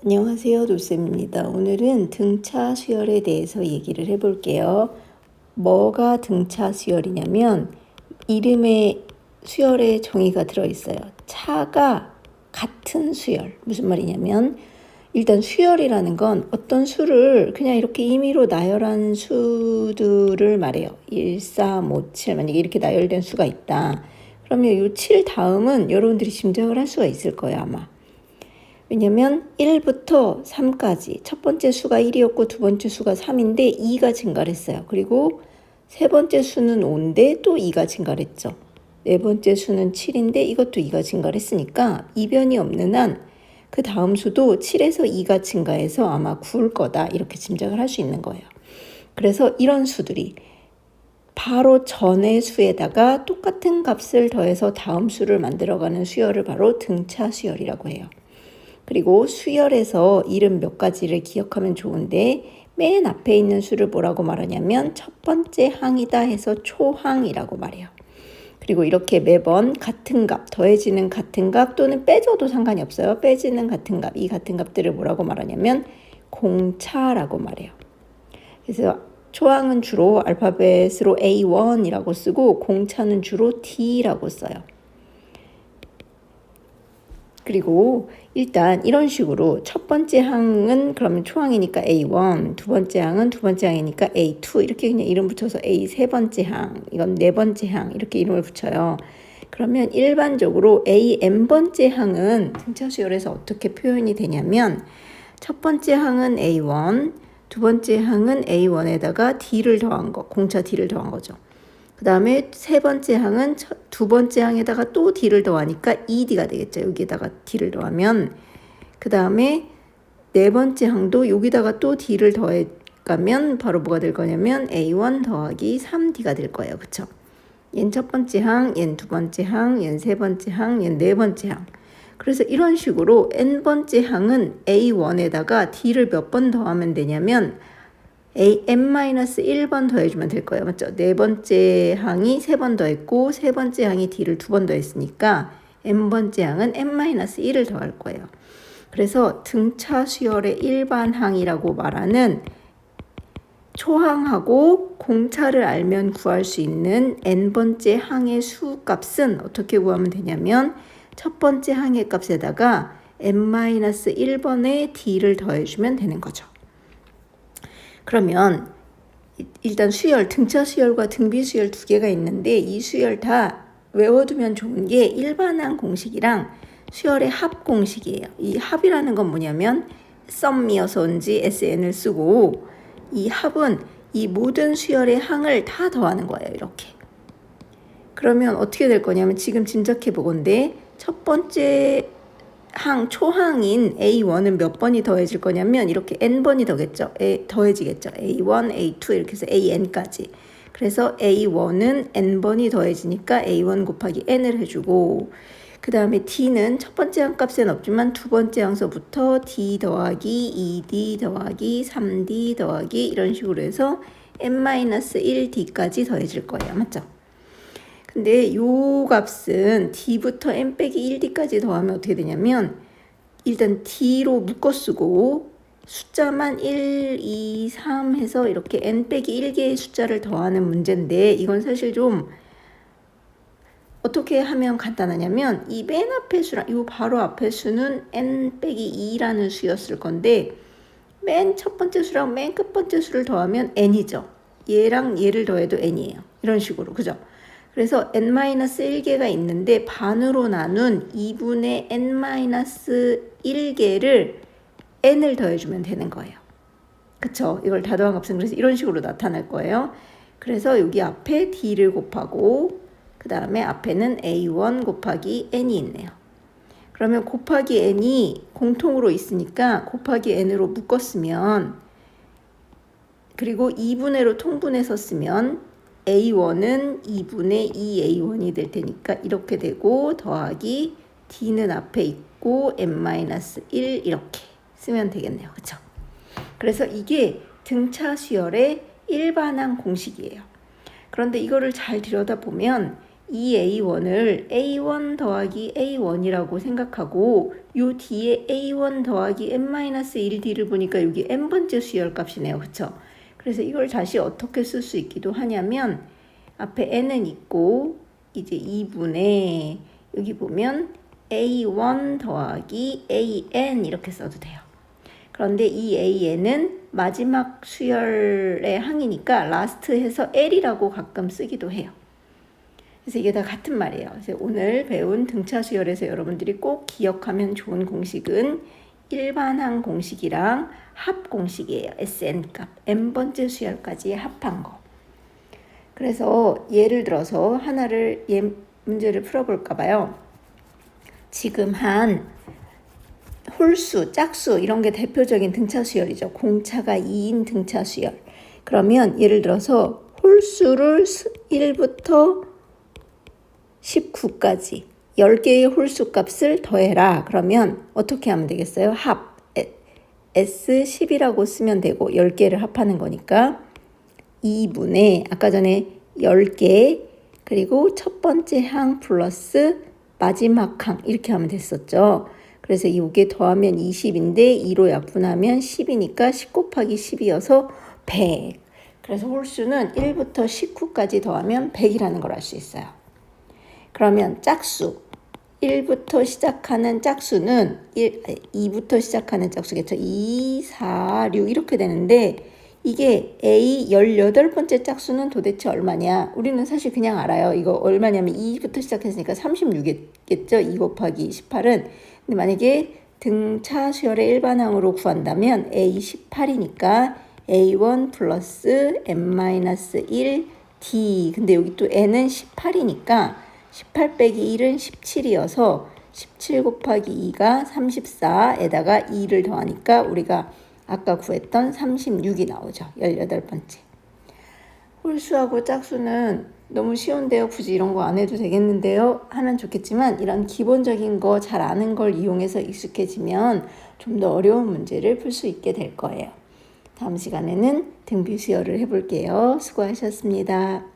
안녕하세요, 노쌤입니다. 오늘은 등차 수열에 대해서 얘기를 해볼게요. 뭐가 등차 수열이냐면 이름에 수열의 정의가 들어있어요. 차가 같은 수열. 무슨 말이냐면 일단 수열이라는 건 어떤 수를 그냥 이렇게 임의로 나열한 수들을 말해요. 1, 3, 5, 7 만약에 이렇게 나열된 수가 있다. 그러면 이 7 다음은 여러분들이 짐작을 할 수가 있을 거예요, 아마. 왜냐면 1부터 3까지 첫 번째 수가 1이었고 두 번째 수가 3인데 2가 증가를 했어요. 그리고 세 번째 수는 5인데 또 2가 증가를 했죠. 네 번째 수는 7인데 이것도 2가 증가를 했으니까 이변이 없는 한 그 다음 수도 7에서 2가 증가해서 아마 9일 거다 이렇게 짐작을 할 수 있는 거예요. 그래서 이런 수들이 바로 전의 수에다가 똑같은 값을 더해서 다음 수를 만들어가는 수열을 바로 등차 수열이라고 해요. 그리고 수열에서 이름 몇 가지를 기억하면 좋은데 맨 앞에 있는 수를 뭐라고 말하냐면 첫 번째 항이다 해서 초항이라고 말해요. 그리고 이렇게 매번 같은 값, 더해지는 같은 값 또는 빼줘도 상관이 없어요. 빼지는 같은 값, 이 같은 값들을 뭐라고 말하냐면 공차라고 말해요. 그래서 초항은 주로 알파벳으로 A1이라고 쓰고 공차는 주로 D라고 써요. 그리고 일단 이런 식으로 첫 번째 항은 그러면 초항이니까 A1, 두 번째 항은 두 번째 항이니까 A2 이렇게 그냥 이름 붙여서 A 세 번째 항, 이건 네 번째 항 이렇게 이름을 붙여요. 그러면 일반적으로 AM 번째 항은 등차 수열에서 어떻게 표현이 되냐면 첫 번째 항은 A1, 두 번째 항은 A1에다가 D를 더한 거, 공차 D를 더한 거죠. 그 다음에 세 번째 항은 두 번째 항에다가 또 D를 더하니까 2D가 되겠죠. 여기에다가 D를 더하면. 그 다음에 네 번째 항도 여기다가 또 D를 더해가면 바로 뭐가 될 거냐면 A1 더하기 3D가 될 거예요. 그쵸? 얘는 첫 번째 항, 얘는 두 번째 항, 얘는 세 번째 항, 얘는 네 번째 항. 그래서 이런 식으로 n번째 항은 A1에다가 D를 몇 번 더하면 되냐면 n-1번 더해주면 될 거예요. 맞죠? 네 번째 항이 세 번 더했고 세 번째 항이 D를 두 번 더했으니까 n번째 항은 n-1을 더할 거예요. 그래서 등차 수열의 일반항이라고 말하는 초항하고 공차를 알면 구할 수 있는 n번째 항의 수값은 어떻게 구하면 되냐면 첫 번째 항의 값에다가 n-1번의 D를 더해주면 되는 거죠. 그러면 일단 수열, 등차 수열과 등비 수열 두 개가 있는데 이 수열 다 외워두면 좋은 게 일반항 공식이랑 수열의 합 공식이에요. 이 합이라는 건 뭐냐면 썸이어서인지 SN을 쓰고 이 합은 이 모든 수열의 항을 다 더하는 거예요. 이렇게. 그러면 어떻게 될 거냐면 지금 짐작해 보건데 첫 번째 항, 초항인 A1은 몇 번이 더해질 거냐면 이렇게 n번이 더해지겠죠. A1, A2 이렇게 해서 AN까지. 그래서 A1은 n번이 더해지니까 A1 곱하기 n을 해주고 그 다음에 D는 첫 번째 항 값엔 없지만 두 번째 항서부터 D 더하기 2D 더하기 3D 더하기 이런 식으로 해서 n-1D까지 더해질 거예요. 맞죠? 근데 요 값은 D부터 n 빼기 1D까지 더하면 어떻게 되냐면 일단 D로 묶어 쓰고 숫자만 1, 2, 3 해서 이렇게 n 빼기 1개의 숫자를 더하는 문제인데 이건 사실 좀 어떻게 하면 간단하냐면 이 맨 앞에 수랑 이 바로 앞에 수는 n 빼기 2라는 수였을 건데 맨 첫 번째 수랑 맨 끝 번째 수를 더하면 n이죠. 얘랑 얘를 더해도 n이에요. 이런 식으로. 그죠? 그래서 n-1개가 있는데 반으로 나눈 2분의 n-1개를 n을 더해주면 되는 거예요. 그쵸? 이걸 다더한 값은 그래서 이런 식으로 나타날 거예요. 그래서 여기 앞에 d를 곱하고 그 다음에 앞에는 a1 곱하기 n이 있네요. 그러면 곱하기 n이 공통으로 있으니까 곱하기 n으로 묶었으면 그리고 2분의로 통분해서 쓰면 A1은 2분의 2A1이 될 테니까 이렇게 되고 더하기 D는 앞에 있고 n-1 이렇게 쓰면 되겠네요. 그렇죠? 그래서 이게 등차 수열의 일반항 공식이에요. 그런데 이거를 잘 들여다보면 이 A1을 A1 더하기 A1이라고 생각하고 요 뒤에 A1 더하기 n-1D를 보니까 여기 n번째 수열값이네요. 그쵸? 그래서 이걸 다시 어떻게 쓸 수 있기도 하냐면 앞에 n은 있고 이제 2분의 여기 보면 A1 더하기 AN 이렇게 써도 돼요. 그런데 이 AN은 마지막 수열의 항이니까 라스트 해서 L이라고 가끔 쓰기도 해요. 그래서 이게 다 같은 말이에요. 그래서 오늘 배운 등차 수열에서 여러분들이 꼭 기억하면 좋은 공식은 일반항 공식이랑 합 공식이에요. SN 값, n번째 수열까지 합한 거. 그래서 예를 들어서 하나를 문제를 풀어볼까 봐요. 지금 한 홀수, 짝수 이런 게 대표적인 등차 수열이죠. 공차가 2인 등차 수열. 그러면 예를 들어서 홀수를 1부터 19까지 10개의 홀수 값을 더해라. 그러면 어떻게 하면 되겠어요? 합 S10이라고 쓰면 되고 10개를 합하는 거니까 2분의 아까 전에 10개 그리고 첫 번째 항 플러스 마지막 항 이렇게 하면 됐었죠. 그래서 이게 더하면 20인데 2로 약분하면 10이니까 10 곱하기 10이어서 100. 그래서 홀수는 1부터 19까지 더하면 100이라는 걸 알 수 있어요. 그러면 짝수 1부터 시작하는 짝수는 2부터 시작하는 짝수겠죠. 2, 4, 6 이렇게 되는데 이게 A 18번째 짝수는 도대체 얼마냐? 우리는 사실 그냥 알아요. 이거 얼마냐면 2부터 시작했으니까 36이겠죠. 2 곱하기 18은. 근데 만약에 등차 수열의 일반항으로 구한다면 A 18이니까 A1 플러스 n-1 D. 근데 여기 또 n은 18이니까 18 빼기 1은 17이어서 17 곱하기 2가 34에다가 2를 더하니까 우리가 아까 구했던 36이 나오죠. 18번째. 홀수하고 짝수는 너무 쉬운데요. 굳이 이런 거 안 해도 되겠는데요. 하면 좋겠지만 이런 기본적인 거 잘 아는 걸 이용해서 익숙해지면 좀 더 어려운 문제를 풀 수 있게 될 거예요. 다음 시간에는 등비 수열을 해볼게요. 수고하셨습니다.